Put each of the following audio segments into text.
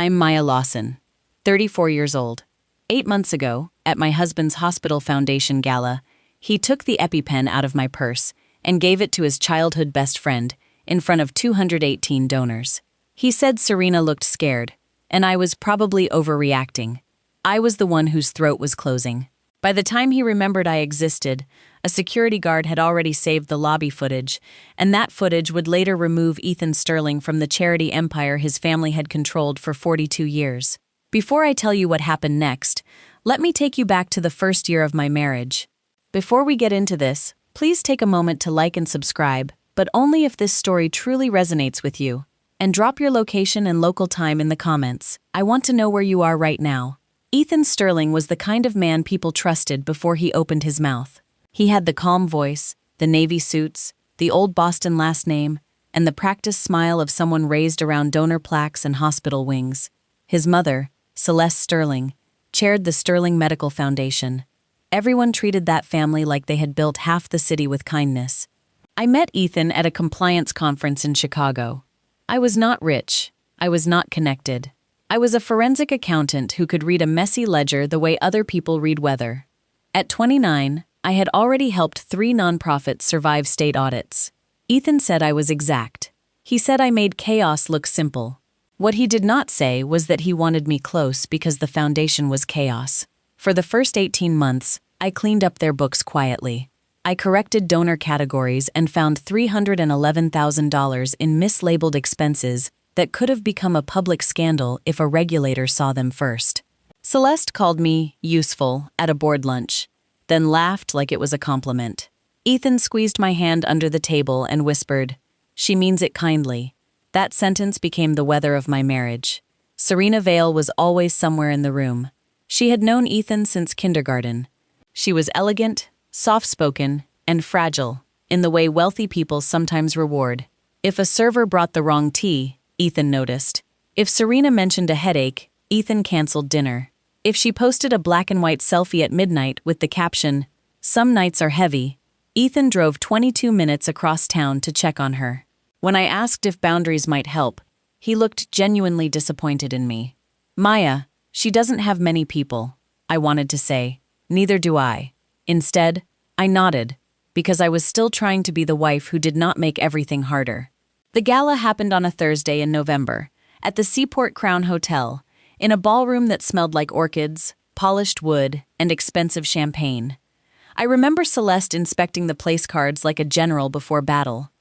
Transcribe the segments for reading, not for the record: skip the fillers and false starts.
I'm Maya Lawson, 34 years old. 8 months ago, at my husband's hospital foundation gala, he took the EpiPen out of my purse and gave it to his childhood best friend in front of 218 donors. He said Serena looked scared, and I was probably overreacting. I was the one whose throat was closing. By the time he remembered I existed, a security guard had already saved the lobby footage, and that footage would later remove Ethan Sterling from the charity empire his family had controlled for 42 years. Before I tell you what happened next, let me take you back to the first year of my marriage. Before we get into this, please take a moment to like and subscribe, but only if this story truly resonates with you. And drop your location and local time in the comments. I want to know where you are right now. Ethan Sterling was the kind of man people trusted before he opened his mouth. He had the calm voice, the navy suits, the old Boston last name, and the practiced smile of someone raised around donor plaques and hospital wings. His mother, Celeste Sterling, chaired the Sterling Medical Foundation. Everyone treated that family like they had built half the city with kindness. I met Ethan at a compliance conference in Chicago. I was not rich. I was not connected. I was a forensic accountant who could read a messy ledger the way other people read weather. At 29, I had already helped 3 nonprofits survive state audits. Ethan said I was exact. He said I made chaos look simple. What he did not say was that he wanted me close because the foundation was chaos. For the first 18 months, I cleaned up their books quietly. I corrected donor categories and found $311,000 in mislabeled expenses that could have become a public scandal if a regulator saw them first. Celeste called me useful at a board lunch, then laughed like it was a compliment. Ethan squeezed my hand under the table and whispered, "She means it kindly." That sentence became the weather of my marriage. Serena Vale was always somewhere in the room. She had known Ethan since kindergarten. She was elegant, soft-spoken, and fragile, in the way wealthy people sometimes reward. If a server brought the wrong tea, Ethan noticed. If Serena mentioned a headache, Ethan canceled dinner. If she posted a black-and-white selfie at midnight with the caption, "Some nights are heavy," Ethan drove 22 minutes across town to check on her. When I asked if boundaries might help, he looked genuinely disappointed in me. "Maya, she doesn't have many people," I wanted to say. Neither do I. Instead, I nodded, because I was still trying to be the wife who did not make everything harder. The gala happened on a Thursday in November, at the Seaport Crown Hotel, in a ballroom that smelled like orchids, polished wood, and expensive champagne. I remember Celeste inspecting the place cards like a general before battle.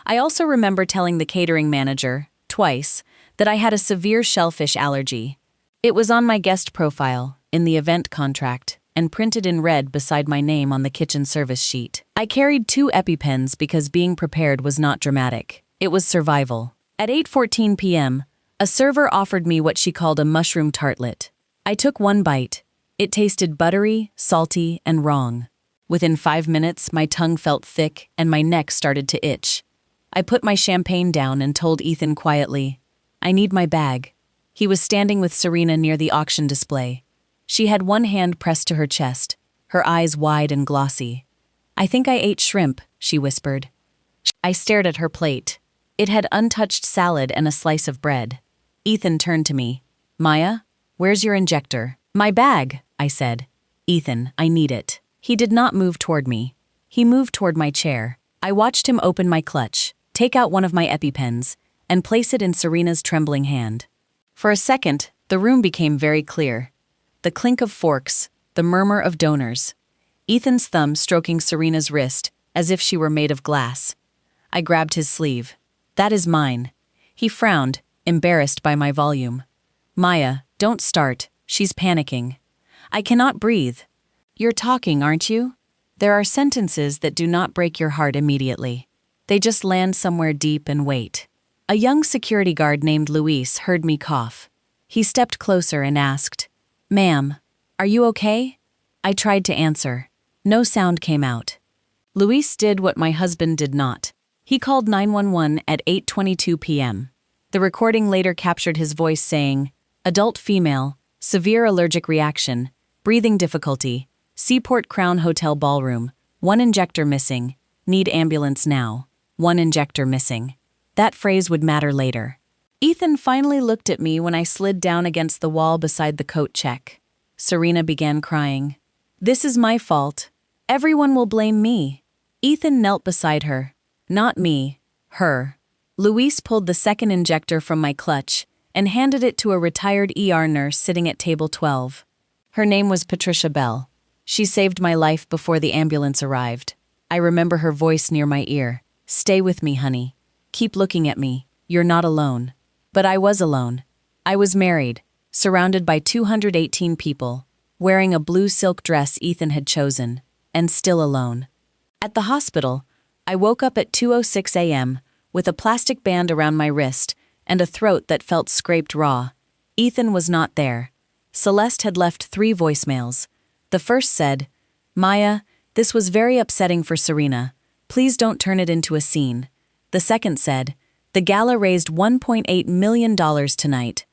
I also remember telling the catering manager, twice, that I had a severe shellfish allergy. It was on my guest profile, in the event contract, and printed in red beside my name on the kitchen service sheet. I carried 2 EpiPens because being prepared was not dramatic. It was survival. At 8:14 p.m., a server offered me what she called a mushroom tartlet. I took one bite. It tasted buttery, salty, and wrong. Within 5 minutes, my tongue felt thick and my neck started to itch. I put my champagne down and told Ethan quietly, "I need my bag." He was standing with Serena near the auction display. She had one hand pressed to her chest, her eyes wide and glossy. "I think I ate shrimp," she whispered. I stared at her plate. It had untouched salad and a slice of bread. Ethan turned to me. "Maya, where's your injector?" "My bag," I said. "Ethan, I need it." He did not move toward me. He moved toward my chair. I watched him open my clutch, take out one of my EpiPens, and place it in Serena's trembling hand. For a second, the room became very clear. The clink of forks, the murmur of donors. Ethan's thumb stroking Serena's wrist, as if she were made of glass. I grabbed his sleeve. "That is mine." He frowned, embarrassed by my volume. "Maya, don't start. She's panicking." "I cannot breathe." "You're talking, aren't you?" There are sentences that do not break your heart immediately. They just land somewhere deep and wait. A young security guard named Luis heard me cough. He stepped closer and asked, "Ma'am, are you okay?" I tried to answer. No sound came out. Luis did what my husband did not. He called 911 at 8:22 p.m. The recording later captured his voice saying, "Adult female, severe allergic reaction, breathing difficulty, Seaport Crown Hotel ballroom, 1 injector missing, need ambulance now, 1 injector missing." That phrase would matter later. Ethan finally looked at me when I slid down against the wall beside the coat check. Serena began crying. "This is my fault. Everyone will blame me." Ethan knelt beside her. "Not me, her." Luis pulled the second injector from my clutch and handed it to a retired ER nurse sitting at table 12. Her name was Patricia Bell. She saved my life before the ambulance arrived. I remember her voice near my ear. "Stay with me, honey. Keep looking at me. You're not alone." But I was alone. I was married, surrounded by 218 people, wearing a blue silk dress Ethan had chosen, and still alone. At the hospital, I woke up at 2:06 a.m. with a plastic band around my wrist and a throat that felt scraped raw. Ethan was not there. Celeste had left 3 voicemails. The first said, "Maya, this was very upsetting for Serena. Please don't turn it into a scene." The second said, "The gala raised $1.8 million tonight.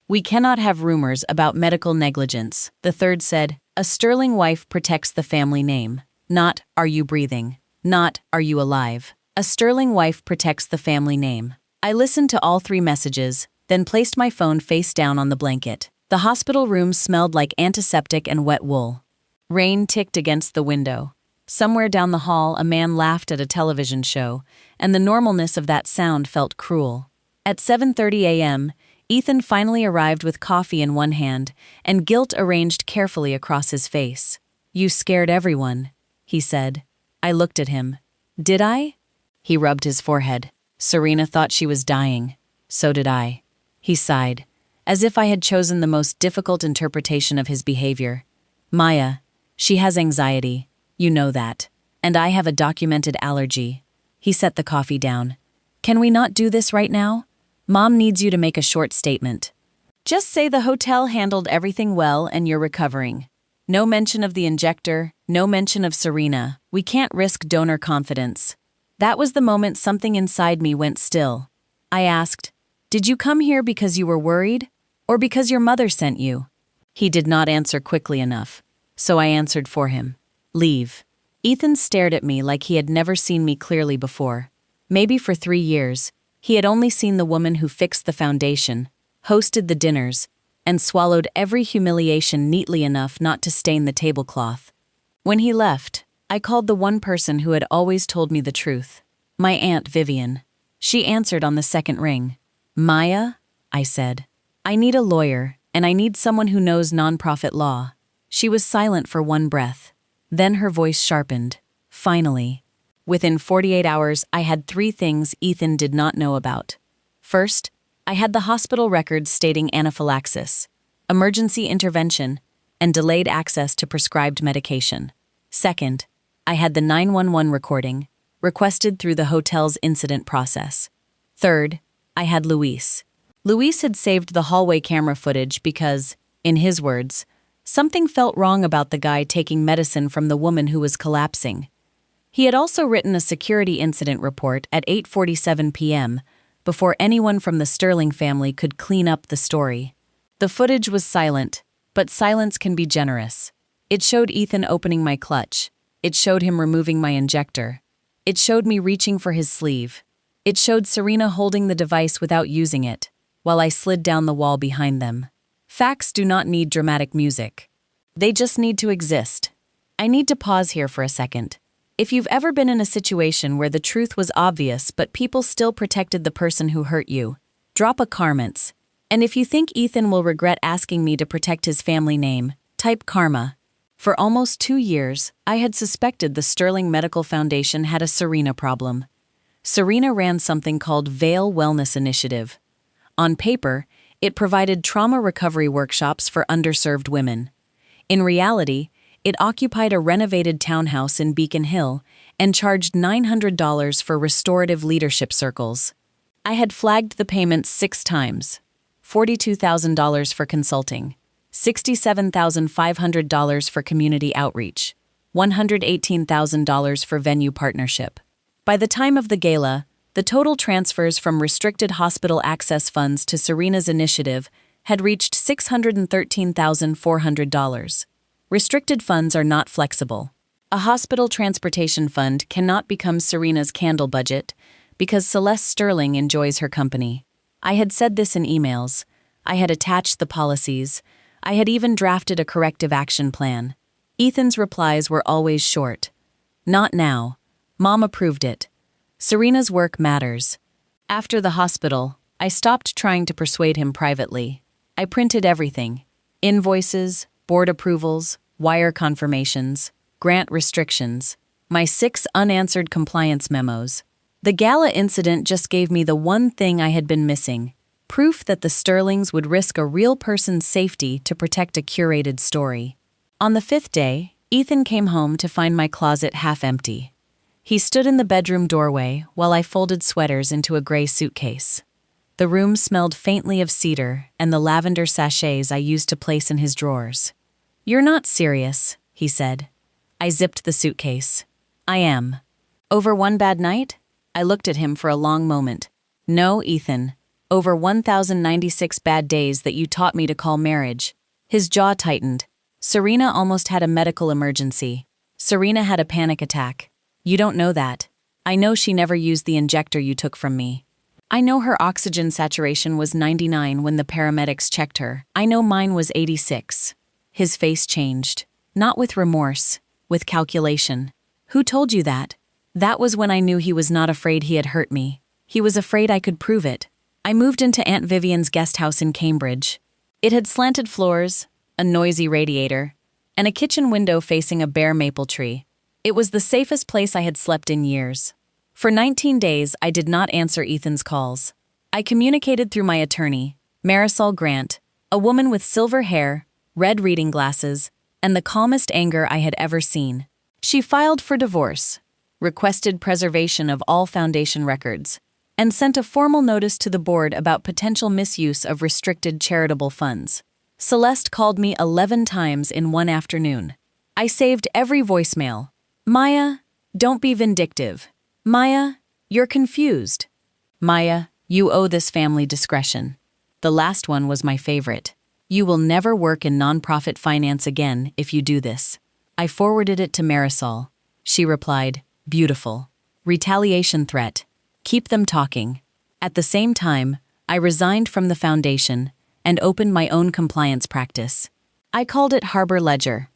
We cannot have rumors about medical negligence." The third said, "A sterling wife protects the family name. Not, are you breathing? Not, are you alive? A sterling wife protects the family name." I listened to all 3 messages, then placed my phone face down on the blanket. The hospital room smelled like antiseptic and wet wool. Rain ticked against the window. Somewhere down the hall, a man laughed at a television show, and the normalness of that sound felt cruel. At 7:30 a.m., Ethan finally arrived with coffee in one hand and guilt arranged carefully across his face. "You scared everyone," he said. I looked at him. "Did I?" He rubbed his forehead. "Serena thought she was dying. So did I." He sighed, as if I had chosen the most difficult interpretation of his behavior. "Maya, she has anxiety. You know that. And I have a documented allergy." He set the coffee down. "Can we not do this right now? Mom needs you to make a short statement. Just say the hotel handled everything well and you're recovering. No mention of the injector, no mention of Serena. We can't risk donor confidence." That was the moment something inside me went still. I asked, "Did you come here because you were worried? Or because your mother sent you?" He did not answer quickly enough, so I answered for him. "Leave." Ethan stared at me like he had never seen me clearly before. Maybe for 3 years, he had only seen the woman who fixed the foundation, hosted the dinners, and swallowed every humiliation neatly enough not to stain the tablecloth. When he left, I called the one person who had always told me the truth, my Aunt Vivian. She answered on the second ring. "Maya," I said, "I need a lawyer, and I need someone who knows nonprofit law." She was silent for one breath. Then her voice sharpened. "Finally." Within 48 hours, I had 3 things Ethan did not know about. First, I had the hospital records stating anaphylaxis, emergency intervention, and delayed access to prescribed medication. Second, I had the 911 recording, requested through the hotel's incident process. Third, I had Luis. Luis had saved the hallway camera footage because, in his words, something felt wrong about the guy taking medicine from the woman who was collapsing. He had also written a security incident report at 8:47 p.m. before anyone from the Sterling family could clean up the story. The footage was silent, but silence can be generous. It showed Ethan opening my clutch. It showed him removing my injector. It showed me reaching for his sleeve. It showed Serena holding the device without using it, while I slid down the wall behind them. Facts do not need dramatic music. They just need to exist. I need to pause here for a second. If you've ever been in a situation where the truth was obvious but people still protected the person who hurt you, drop a comments. And if you think Ethan will regret asking me to protect his family name, type karma. For almost 2 years, I had suspected the Sterling Medical Foundation had a Serena problem. Serena ran something called Vale Wellness Initiative. On paper, it provided trauma recovery workshops for underserved women. In reality, it occupied a renovated townhouse in Beacon Hill and charged $900 for restorative leadership circles. I had flagged the payments 6 times. $42,000 for consulting, $67,500 for community outreach, $118,000 for venue partnership. By the time of the gala, the total transfers from restricted hospital access funds to Serena's initiative had reached $613,400. Restricted funds are not flexible. A hospital transportation fund cannot become Serena's candle budget because Celeste Sterling enjoys her company. I had said this in emails. I had attached the policies. I had even drafted a corrective action plan. Ethan's replies were always short. Not now. Mom approved it. Serena's work matters. After the hospital, I stopped trying to persuade him privately. I printed everything. Invoices, board approvals, wire confirmations, grant restrictions, my 6 unanswered compliance memos. The Gala incident just gave me the one thing I had been missing: proof that the Sterlings would risk a real person's safety to protect a curated story. On the 5th day, Ethan came home to find my closet half empty. He stood in the bedroom doorway while I folded sweaters into a gray suitcase. The room smelled faintly of cedar and the lavender sachets I used to place in his drawers. "You're not serious," he said. I zipped the suitcase. "I am." "Over one bad night?" I looked at him for a long moment. "No, Ethan. Over 1,096 bad days that you taught me to call marriage." His jaw tightened. "Serena almost had a medical emergency. Serena had a panic attack. You don't know that. I know she never used the injector you took from me. I know her oxygen saturation was 99 when the paramedics checked her. I know mine was 86. His face changed. Not with remorse, with calculation. "Who told you that?" That was when I knew he was not afraid he had hurt me. He was afraid I could prove it. I moved into Aunt Vivian's guest house in Cambridge. It had slanted floors, a noisy radiator, and a kitchen window facing a bare maple tree. It was the safest place I had slept in years. For 19 days, I did not answer Ethan's calls. I communicated through my attorney, Marisol Grant, a woman with silver hair, red reading glasses, and the calmest anger I had ever seen. She filed for divorce, requested preservation of all foundation records, and sent a formal notice to the board about potential misuse of restricted charitable funds. Celeste called me 11 times in one afternoon. I saved every voicemail. "Maya, don't be vindictive. Maya, you're confused. Maya, you owe this family discretion." The last one was my favorite. "You will never work in nonprofit finance again if you do this." I forwarded it to Marisol. She replied, "Beautiful. Retaliation threat. Keep them talking." At the same time, I resigned from the foundation and opened my own compliance practice. I called it Harbor Ledger.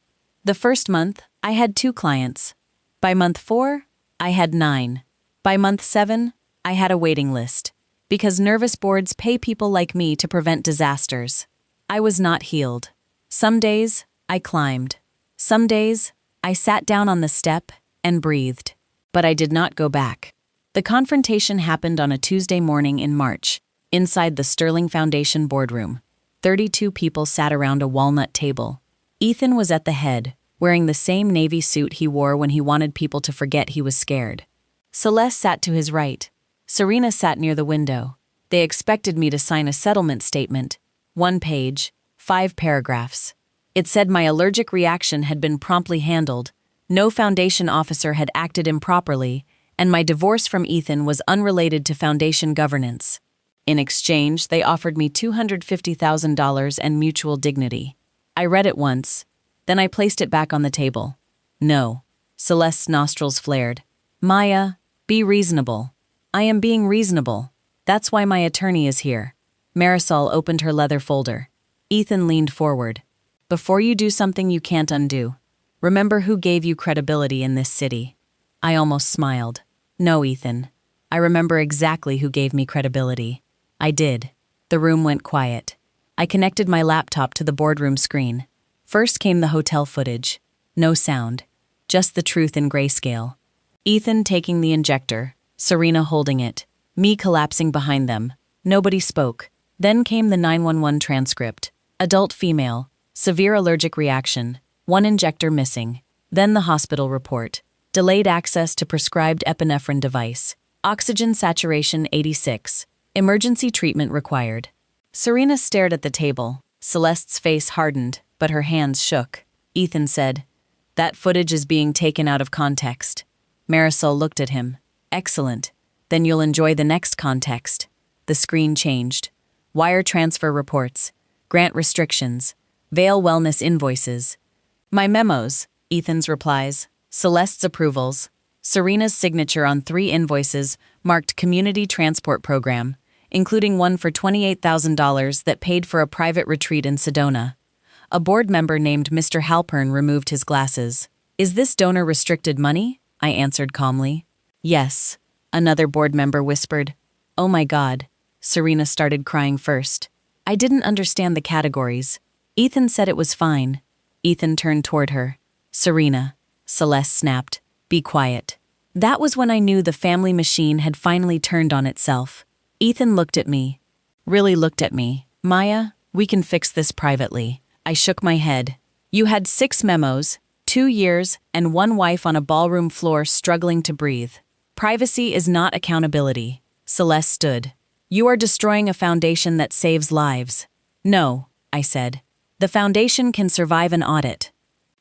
The first month, I had 2 clients. By month 4, I had 9. By month 7, I had a waiting list, because nervous boards pay people like me to prevent disasters. I was not healed. Some days, I climbed. Some days, I sat down on the step and breathed. But I did not go back. The confrontation happened on a Tuesday morning in March, inside the Sterling Foundation boardroom. 32 people sat around a walnut table. Ethan was at the head, wearing the same navy suit he wore when he wanted people to forget he was scared. Celeste sat to his right. Serena sat near the window. They expected me to sign a settlement statement. 1 page, 5 paragraphs. It said my allergic reaction had been promptly handled, no foundation officer had acted improperly, and my divorce from Ethan was unrelated to foundation governance. In exchange, they offered me $250,000 and mutual dignity. I read it once, then I placed it back on the table. "No." Celeste's nostrils flared. "Maya, be reasonable." "I am being reasonable. That's why my attorney is here." Marisol opened her leather folder. Ethan leaned forward. "Before you do something you can't undo, remember who gave you credibility in this city." I almost smiled. "No, Ethan. I remember exactly who gave me credibility." I did. The room went quiet. I connected my laptop to the boardroom screen. First came the hotel footage. No sound. Just the truth in grayscale. Ethan taking the injector, Serena holding it, me collapsing behind them. Nobody spoke. Then came the 911 transcript. Adult female, severe allergic reaction, 1 injector missing. Then the hospital report. Delayed access to prescribed epinephrine device. Oxygen saturation 86. Emergency treatment required. Serena stared at the table. Celeste's face hardened, but her hands shook. Ethan said, "That footage is being taken out of context." Marisol looked at him. "Excellent. Then you'll enjoy the next context." The screen changed. Wire transfer reports. Grant restrictions. Vail wellness invoices. My memos. Ethan's replies. Celeste's approvals. Serena's signature on 3 invoices marked Community Transport Program. including one for $28,000 that paid for a private retreat in Sedona. A board member named Mr. Halpern removed his glasses. "Is this donor-restricted money?" I answered calmly. "Yes," another board member whispered. "Oh my God." Serena started crying first. I didn't understand the categories. Ethan said it was fine. Ethan turned toward her. "Serena," Celeste snapped, "be quiet." That was when I knew the family machine had finally turned on itself. Ethan looked at me. Really looked at me. "Maya, we can fix this privately." I shook my head. "You had 6 memos, 2 years, and 1 wife on a ballroom floor struggling to breathe. Privacy is not accountability." Celeste stood. "You are destroying a foundation that saves lives." "No," I said. "The foundation can survive an audit.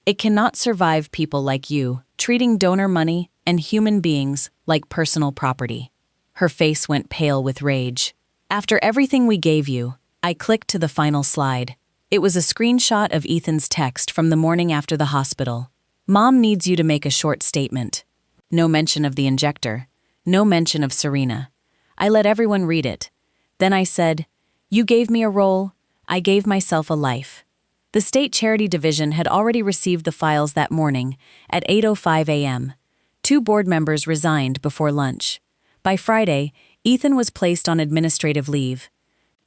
It cannot survive people like you, treating donor money and human beings like personal property." Her face went pale with rage. "After everything we gave you," I clicked to the final slide. It was a screenshot of Ethan's text from the morning after the hospital. "Mom needs you to make a short statement." No mention of the injector. No mention of Serena. I let everyone read it. Then I said, "You gave me a role. I gave myself a life." The State Charity Division had already received the files that morning at 8:05 a.m. 2 board members resigned before lunch. By Friday, Ethan was placed on administrative leave.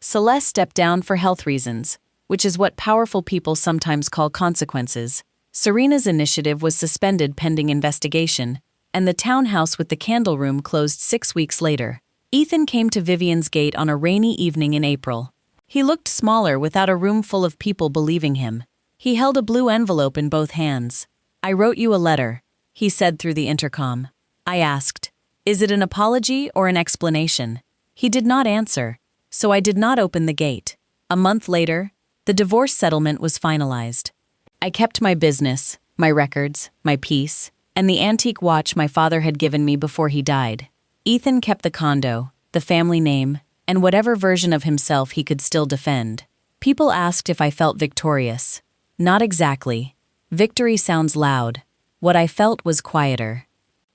Celeste stepped down for health reasons, which is what powerful people sometimes call consequences. Serena's initiative was suspended pending investigation, and the townhouse with the candle room closed 6 weeks later. Ethan came to Vivian's gate on a rainy evening in April. He looked smaller without a room full of people believing him. He held a blue envelope in both hands. "I wrote you a letter," he said through the intercom. I asked, "Is it an apology or an explanation?" He did not answer, so I did not open the gate. A month later, the divorce settlement was finalized. I kept my business, my records, my peace, and the antique watch my father had given me before he died. Ethan kept the condo, the family name, and whatever version of himself he could still defend. People asked if I felt victorious. Not exactly. Victory sounds loud. What I felt was quieter.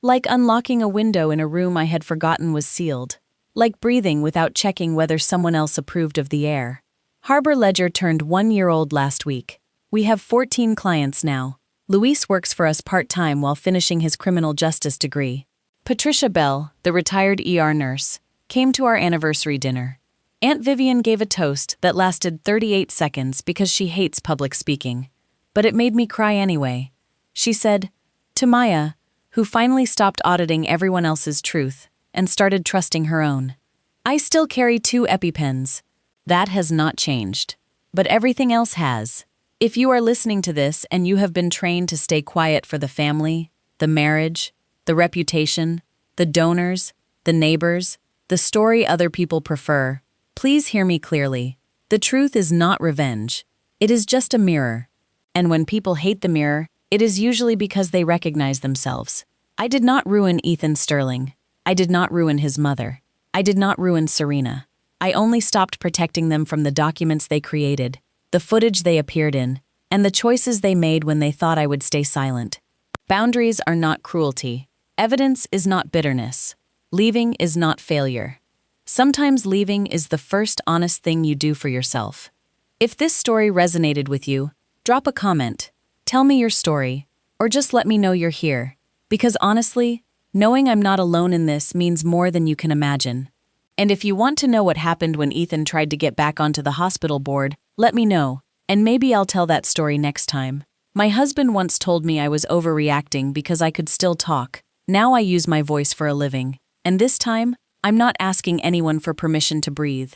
Like unlocking a window in a room I had forgotten was sealed. Like breathing without checking whether someone else approved of the air. Harbor Ledger turned 1 year old last week. We have 14 clients now. Luis works for us part-time while finishing his criminal justice degree. Patricia Bell, the retired ER nurse, came to our anniversary dinner. Aunt Vivian gave a toast that lasted 38 seconds because she hates public speaking. But it made me cry anyway. She said, "To Maya, who finally stopped auditing everyone else's truth and started trusting her own. I still carry 2 EpiPens. That has not changed. But everything else has. If you are listening to this and you have been trained to stay quiet for the family, the marriage, the reputation, the donors, the neighbors, the story other people prefer, please hear me clearly. The truth is not revenge. It is just a mirror. And when people hate the mirror, it is usually because they recognize themselves. I did not ruin Ethan Sterling. I did not ruin his mother. I did not ruin Serena. I only stopped protecting them from the documents they created, the footage they appeared in, and the choices they made when they thought I would stay silent. Boundaries are not cruelty. Evidence is not bitterness. Leaving is not failure. Sometimes leaving is the first honest thing you do for yourself. If this story resonated with you, drop a comment, tell me your story, or just let me know you're here. Because honestly, knowing I'm not alone in this means more than you can imagine. And if you want to know what happened when Ethan tried to get back onto the hospital board, let me know, and maybe I'll tell that story next time. My husband once told me I was overreacting because I could still talk. Now I use my voice for a living. And this time, I'm not asking anyone for permission to breathe.